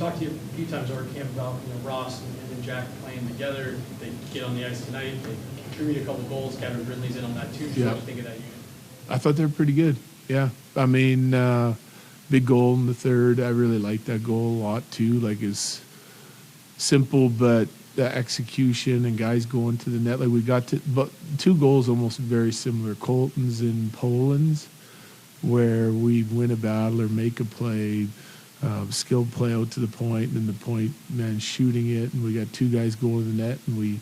talked to you a few times over camp about Ross and Jack playing together. They get on the ice tonight. They contribute a couple goals. Gavin Ridley's in on that too. So what do you think of that unit? I thought they were pretty good. Yeah, I mean, big goal in the third. I really like that goal a lot too. Like, it's simple, but the execution and guys going to the net. Like, we got to, but 2 goals almost very similar. Colton's in Poland's, where we win a battle or make a play, skilled play out to the point, and then the point man shooting it, and we got 2 guys going to the net, and we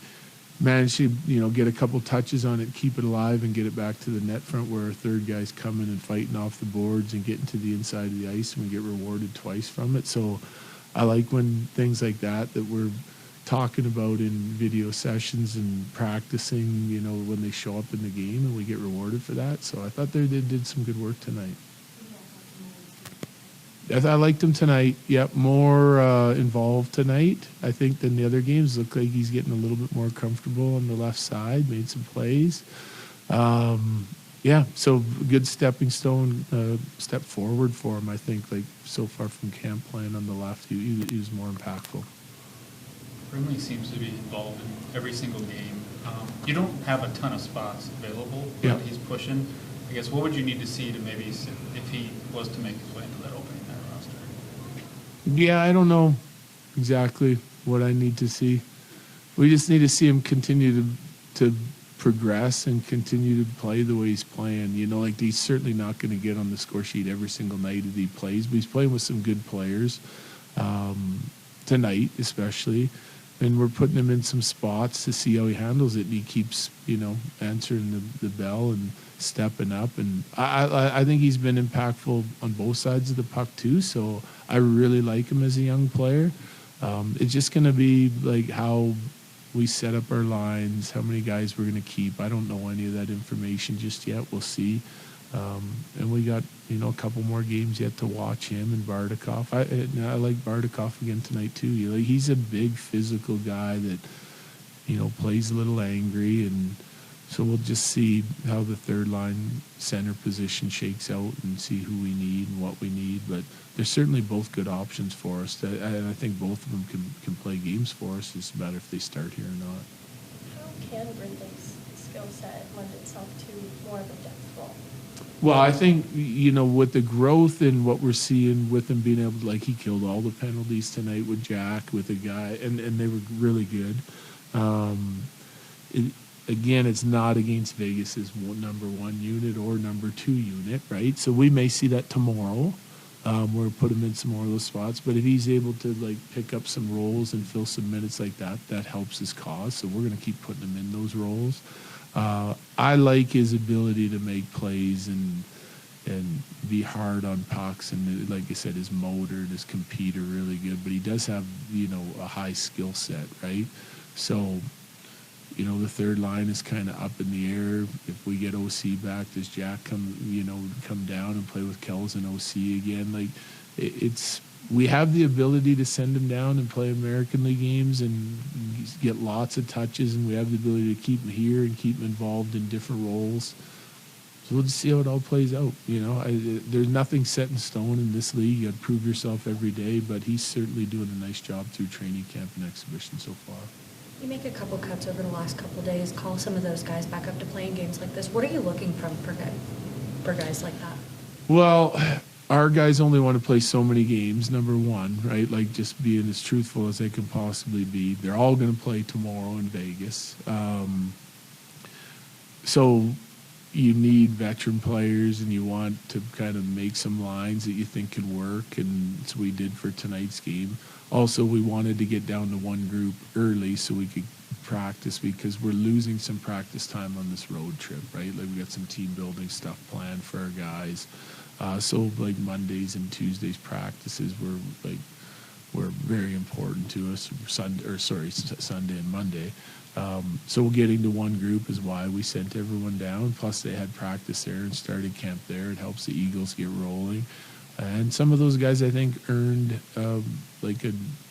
managed to get a couple touches on it, keep it alive, and get it back to the net front, where our third guy's coming and fighting off the boards and getting to the inside of the ice, and we get rewarded twice from it. So I like when things like that we're talking about in video sessions and practicing, when they show up in the game and we get rewarded for that. So I thought they did some good work tonight. I liked him tonight. Yep, more involved tonight, I think, than the other games. Looked like he's getting a little bit more comfortable on the left side, made some plays. Yeah, so good stepping stone, step forward for him, I think, like so far from camp playing on the left. He was more impactful. Brimley seems to be involved in every single game. You don't have a ton of spots available, but he's pushing. I guess what would you need to see to maybe, if he was to make his way into that opening in that roster? Yeah, I don't know exactly what I need to see. We just need to see him continue to progress and continue to play the way he's playing. Like, he's certainly not going to get on the score sheet every single night that he plays, but he's playing with some good players tonight especially. And we're putting him in some spots to see how he handles it. And he keeps, answering the bell and stepping up. And I think he's been impactful on both sides of the puck too. So I really like him as a young player. It's just going to be like how we set up our lines, how many guys we're going to keep. I don't know any of that information just yet. We'll see. And we got, a couple more games yet to watch him and Bardakov. I like Bardakov again tonight too. He's a big physical guy that, plays a little angry, and so we'll just see how the third line center position shakes out and see who we need and what we need. But they're certainly both good options for us. And I think both of them can play games for us. It's a matter if they start here or not. How can Ridley's skill set lend itself to more of a depth role? Well, I think, with the growth and what we're seeing with him being able to, he killed all the penalties tonight with Jack, with a guy, and they were really good. Again, it's not against Vegas's number 1 unit or number 2 unit, right? So we may see that tomorrow, where we put him in some more of those spots. But if he's able to, pick up some roles and fill some minutes like that, that helps his cause. So we're going to keep putting him in those roles. I like his ability to make plays and be hard on pucks, and like I said, his motor, his compete are really good. But he does have a high skill set, right? So the third line is kind of up in the air. If we get OC back, does Jack come down and play with Kells and OC again? We have the ability to send him down and play American League games and get lots of touches, and we have the ability to keep him here and keep him involved in different roles. So we'll just see how it all plays out. There's nothing set in stone in this league. You got to prove yourself every day, but he's certainly doing a nice job through training camp and exhibition so far. You make a couple cuts over the last couple of days, call some of those guys back up to playing games like this. What are you looking for guys like that? Well, our guys only want to play so many games, number one, right? Just being as truthful as they can possibly be. They're all going to play tomorrow in Vegas. So you need veteran players, and you want to kind of make some lines that you think can work, and that's what we did for tonight's game. Also, we wanted to get down to one group early so we could practice, because we're losing some practice time on this road trip, right? We got some team building stuff planned for our guys. So Mondays and Tuesdays practices were very important to us. Sunday and Monday. So getting to one group is why we sent everyone down. Plus they had practice there and started camp there. It helps the Eagles get rolling. And some of those guys, I think, earned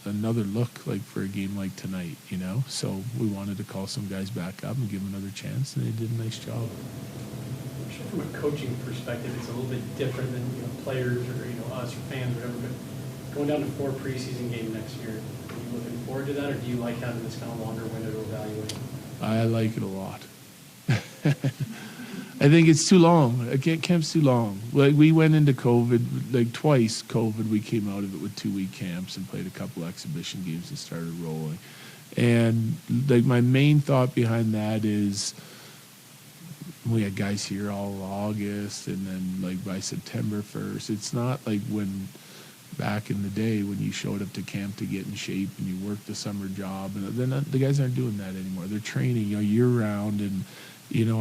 another look for a game like tonight, So we wanted to call some guys back up and give them another chance, and they did a nice job. I'm sure from a coaching perspective, it's a little bit different than players or us or fans or whatever. But Going down to 4 preseason games next year, are you looking forward to that, or do you like having this kind of longer window to evaluate? I like it a lot. I think it's too long. Camp's too long. Like, we went into COVID, like twice COVID, we came out of it with 2-week camps and played a couple exhibition games and started rolling. And like, my main thought behind that is we had guys here all August, and then like by September 1st, it's not like when back in the day when you showed up to camp to get in shape and you worked the summer job, and the guys aren't doing that anymore. They're training, year round, and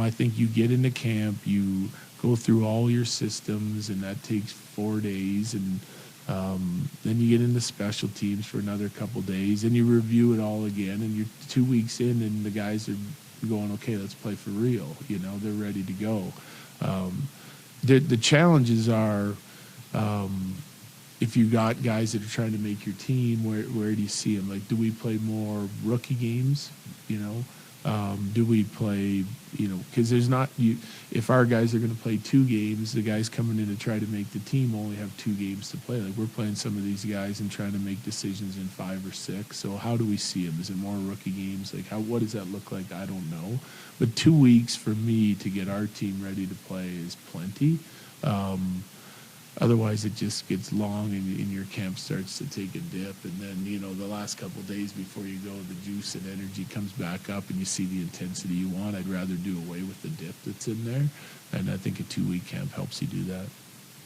I think you get into camp, you go through all your systems, and that takes 4 days, and then you get into special teams for another couple days, and you review it all again, and you're 2 weeks in, and the guys are going, okay, let's play for real. They're ready to go. The challenges are, if you got guys that are trying to make your team, where do you see them? Like, do we play more rookie games? Do we play, because there's not, if our guys are going to play 2 games, the guys coming in to try to make the team only have 2 games to play. Like, we're playing some of these guys and trying to make decisions in 5 or 6. So how do we see them? Is it more rookie games? Like, what does that look like? I don't know. But 2 weeks for me to get our team ready to play is plenty. Otherwise, it just gets long, and your camp starts to take a dip. And then, the last couple of days before you go, the juice and energy comes back up, and you see the intensity you want. I'd rather do away with the dip that's in there. And I think a 2-week camp helps you do that.